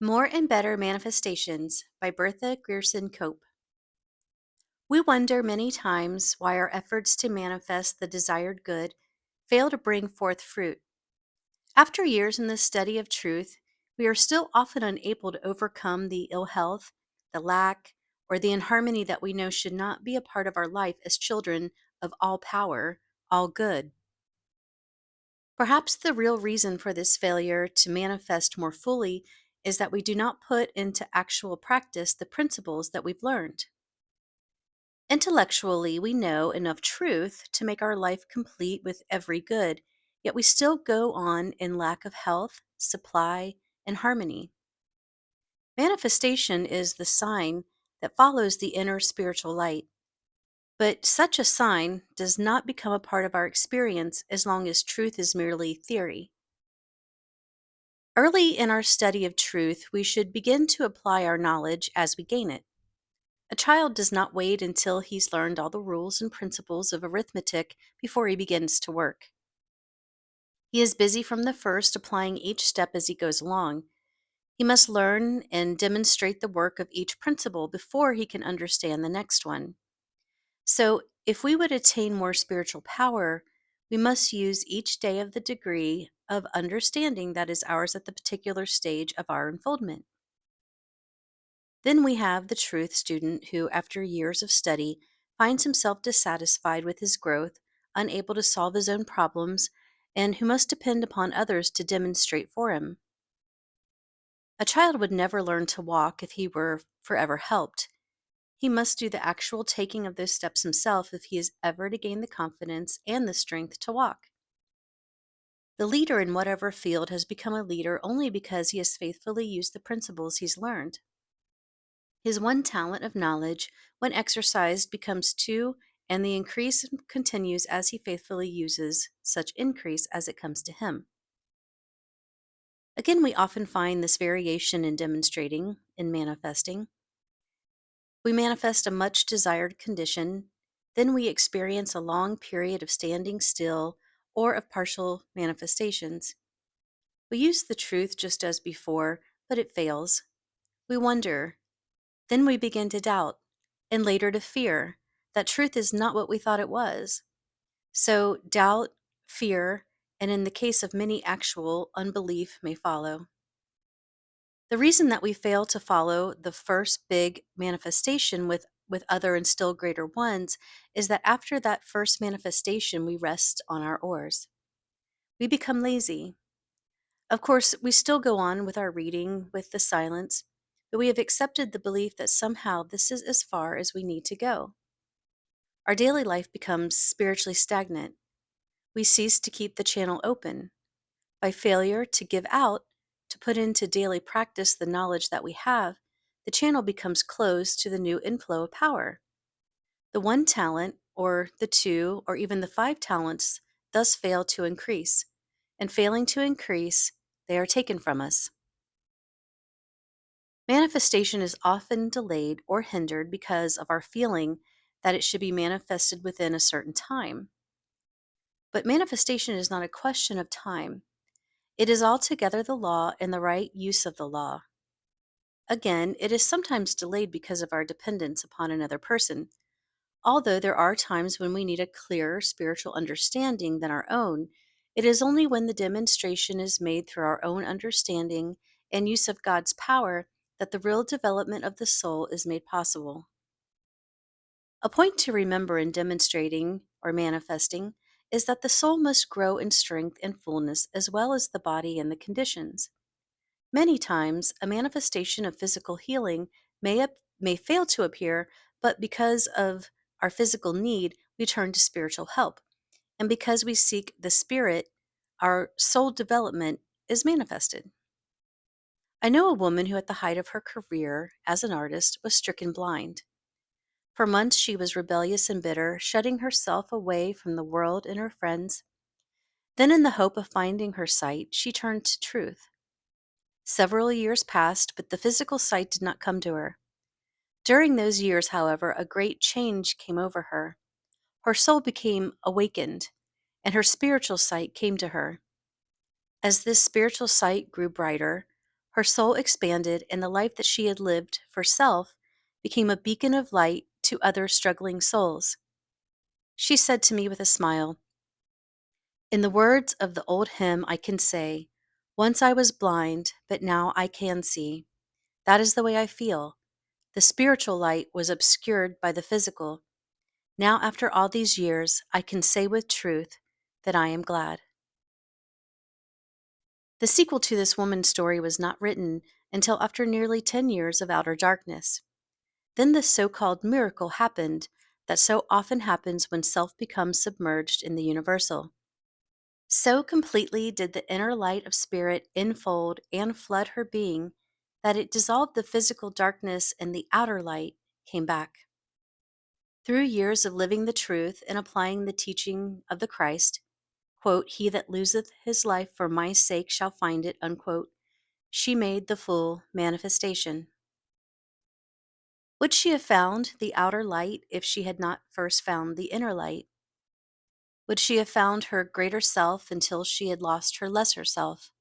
More and Better Manifestations by Bertha Grierson Cope. We wonder many times why our efforts to manifest the desired good fail to bring forth fruit. After years in the study of truth, we are still often unable to overcome the ill health, the lack, or the inharmony that we know should not be a part of our life as children of all power, all good. Perhaps the real reason for this failure to manifest more fully is that we do not put into actual practice the principles that we've learned. Intellectually, we know enough truth to make our life complete with every good, yet we still go on in lack of health, supply, and harmony. Manifestation is the sign that follows the inner spiritual light, but such a sign does not become a part of our experience as long as truth is merely theory. Early in our study of truth, we should begin to apply our knowledge as we gain it. A child does not wait until he's learned all the rules and principles of arithmetic before he begins to work. He is busy from the first, applying each step as he goes along. He must learn and demonstrate the work of each principle before he can understand the next one. So, if we would attain more spiritual power, we must use each day of the degree of understanding that is ours at the particular stage of our unfoldment. Then we have the truth student who, after years of study, finds himself dissatisfied with his growth, unable to solve his own problems, and who must depend upon others to demonstrate for him. A child would never learn to walk if he were forever helped. He must do the actual taking of those steps himself if he is ever to gain the confidence and the strength to walk. The leader in whatever field has become a leader only because he has faithfully used the principles he's learned. His one talent of knowledge, when exercised, becomes two, and the increase continues as he faithfully uses such increase as it comes to him. Again, we often find this variation in demonstrating, in manifesting. We manifest a much desired condition, then we experience a long period of standing still or of partial manifestations. We use the truth just as before, but it fails. We wonder. Then we begin to doubt, and later to fear, that truth is not what we thought it was. So doubt, fear, and in the case of many actual unbelief may follow. The reason that we fail to follow the first big manifestation with other and still greater ones is that after that first manifestation, we rest on our oars. We become lazy. Of course, we still go on with our reading, with the silence, but we have accepted the belief that somehow this is as far as we need to go. Our daily life becomes spiritually stagnant. We cease to keep the channel open. By failure to give out, to put into daily practice the knowledge that we have, the channel becomes closed to the new inflow of power. The one talent, or the two, or even the 5 talents thus fail to increase, and failing to increase, they are taken from us. Manifestation is often delayed or hindered because of our feeling that it should be manifested within a certain time. But manifestation is not a question of time. It is altogether the law and the right use of the law. Again, it is sometimes delayed because of our dependence upon another person. Although there are times when we need a clearer spiritual understanding than our own, it is only when the demonstration is made through our own understanding and use of God's power that the real development of the soul is made possible. A point to remember in demonstrating or manifesting is that the soul must grow in strength and fullness as well as the body and the conditions. Many times, a manifestation of physical healing may fail to appear, but because of our physical need, we turn to spiritual help. And because we seek the spirit, our soul development is manifested. I know a woman who, at the height of her career as an artist, was stricken blind. For months, she was rebellious and bitter, shutting herself away from the world and her friends. Then, in the hope of finding her sight, she turned to truth. Several years passed, but the physical sight did not come to her. During those years, however, a great change came over her. Her soul became awakened, and her spiritual sight came to her. As this spiritual sight grew brighter, Her soul expanded, and the life that she had lived for self became a beacon of light to other struggling souls. She said to me with a smile, "In the words of the old hymn, I can say, 'Once I was blind, but now I can see.' That is the way I feel. The spiritual light was obscured by the physical. Now, after all these years, I can say with truth that I am glad." The sequel to this woman's story was not written until after nearly 10 years of outer darkness. Then the so-called miracle happened that so often happens when self becomes submerged in the universal. So completely did the inner light of spirit enfold and flood her being that it dissolved the physical darkness and the outer light came back. Through years of living the truth and applying the teaching of the Christ, quote, "He that loseth his life for my sake shall find it," unquote, she made the full manifestation. Would she have found the outer light if she had not first found the inner light? Would she have found her greater self until she had lost her lesser self?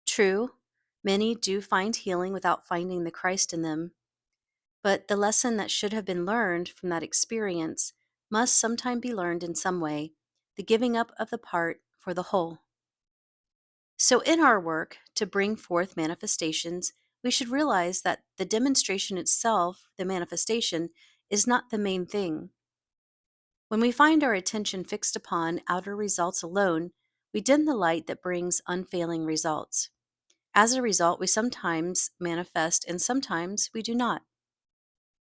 True, many do find healing without finding the Christ in them, but the lesson that should have been learned from that experience must sometime be learned in some way, the giving up of the part for the whole. So, in our work to bring forth manifestations, we should realize that the demonstration itself, the manifestation, is not the main thing. When we find our attention fixed upon outer results alone, we dim the light that brings unfailing results. As a result, we sometimes manifest and sometimes we do not.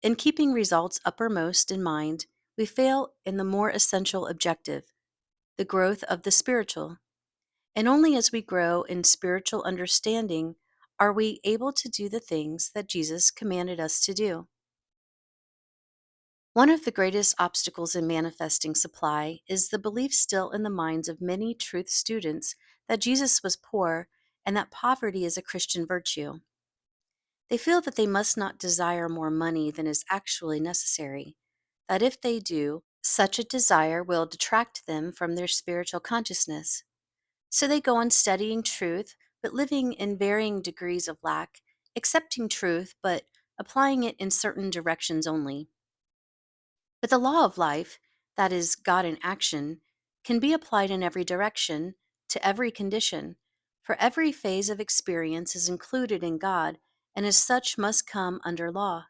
In keeping results uppermost in mind, we fail in the more essential objective, the growth of the spiritual. And only as we grow in spiritual understanding are we able to do the things that Jesus commanded us to do. One of the greatest obstacles in manifesting supply is the belief still in the minds of many truth students that Jesus was poor and that poverty is a Christian virtue. They feel that they must not desire more money than is actually necessary, that if they do, such a desire will detract them from their spiritual consciousness. So they go on studying truth, but living in varying degrees of lack, accepting truth, but applying it in certain directions only. But the law of life, that is, God in action, can be applied in every direction, to every condition, for every phase of experience is included in God, and as such must come under law.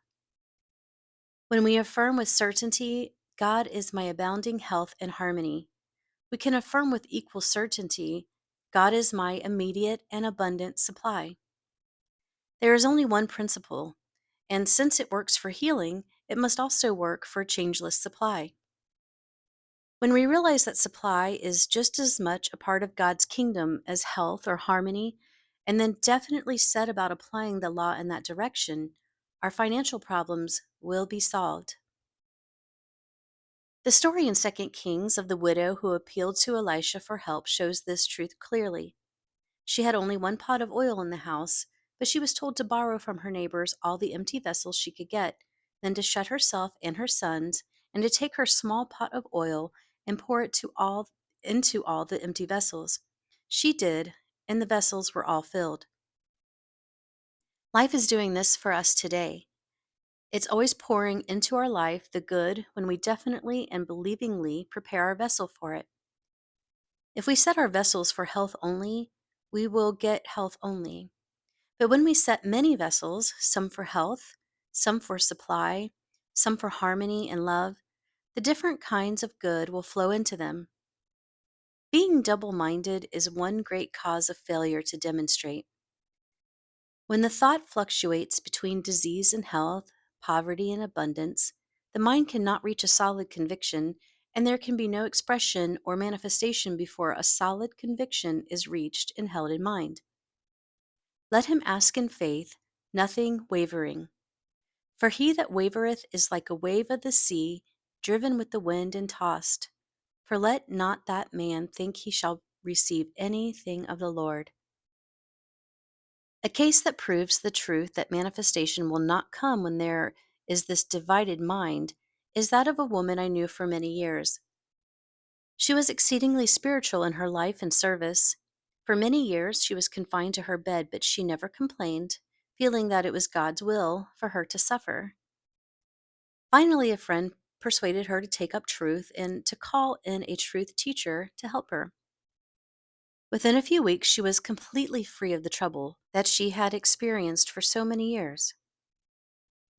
When we affirm with certainty, "God is my abounding health and harmony," we can affirm with equal certainty, "God is my immediate and abundant supply." There is only one principle, and since it works for healing, it must also work for changeless supply. When we realize that supply is just as much a part of God's kingdom as health or harmony, and then definitely set about applying the law in that direction, our financial problems will be solved. The story in Second Kings of the widow who appealed to Elisha for help shows this truth clearly. She had only one pot of oil in the house, but she was told to borrow from her neighbors all the empty vessels she could get, then to shut herself and her sons, and to take her small pot of oil and pour it into all the empty vessels. She did, and the vessels were all filled. Life is doing this for us today. It's always pouring into our life the good when we definitely and believingly prepare our vessel for it. If we set our vessels for health only, we will get health only. But when we set many vessels, some for health, some for supply, some for harmony and love, the different kinds of good will flow into them. Being double-minded is one great cause of failure to demonstrate. When the thought fluctuates between disease and health, poverty and abundance, the mind cannot reach a solid conviction, and there can be no expression or manifestation before a solid conviction is reached and held in mind. Let him ask in faith, nothing wavering. For he that wavereth is like a wave of the sea, driven with the wind and tossed. For let not that man think he shall receive anything of the Lord. A case that proves the truth that manifestation will not come when there is this divided mind is that of a woman I knew for many years. She was exceedingly spiritual in her life and service. For many years, she was confined to her bed, but she never complained, feeling that it was God's will for her to suffer. Finally, a friend persuaded her to take up truth and to call in a truth teacher to help her. Within a few weeks, she was completely free of the trouble that she had experienced for so many years.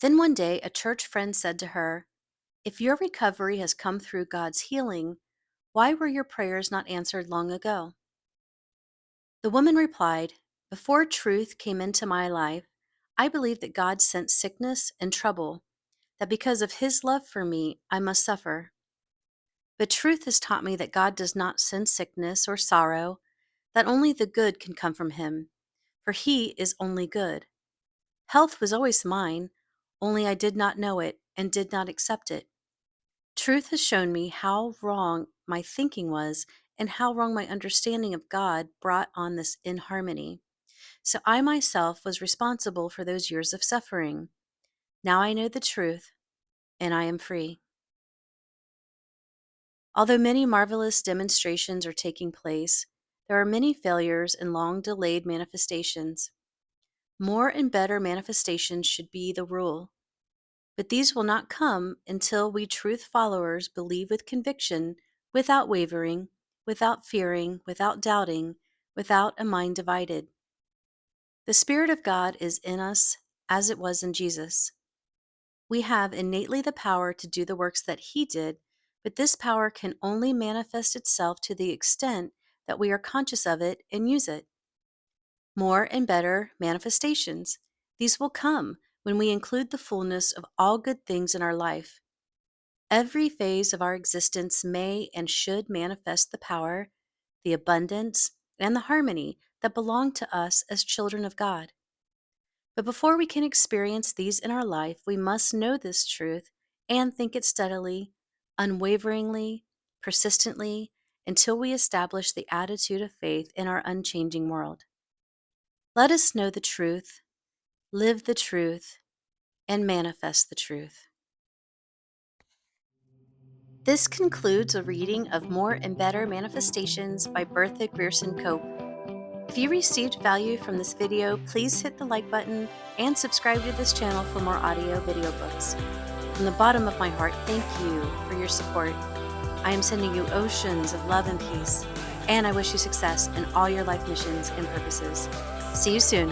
Then one day, a church friend said to her, "If your recovery has come through God's healing, why were your prayers not answered long ago?" The woman replied, "Before truth came into my life, I believed that God sent sickness and trouble, that because of his love for me, I must suffer. But truth has taught me that God does not send sickness or sorrow, that only the good can come from him, for he is only good. Health was always mine, only I did not know it and did not accept it. Truth has shown me how wrong my thinking was and how wrong my understanding of God brought on this inharmony. So I myself was responsible for those years of suffering. Now I know the truth, and I am free." Although many marvelous demonstrations are taking place, there are many failures and long delayed manifestations. More and better manifestations should be the rule, but these will not come until we truth followers believe with conviction, without wavering, without fearing, without doubting, without a mind divided. The Spirit of God is in us as it was in Jesus. We have innately the power to do the works that he did, but this power can only manifest itself to the extent that we are conscious of it and use it. More and better manifestations. These will come when we include the fullness of all good things in our life. Every phase of our existence may and should manifest the power, the abundance, and the harmony that belong to us as children of God. But before we can experience these in our life, we must know this truth and think it steadily, unwaveringly, persistently, until we establish the attitude of faith in our unchanging world. Let us know the truth, live the truth, and manifest the truth. This concludes a reading of More and Better Manifestations by Bertha Grierson Cope. If you received value from this video, please hit the like button and subscribe to this channel for more audio video books. From the bottom of my heart, thank you for your support. I am sending you oceans of love and peace, and I wish you success in all your life missions and purposes. See you soon.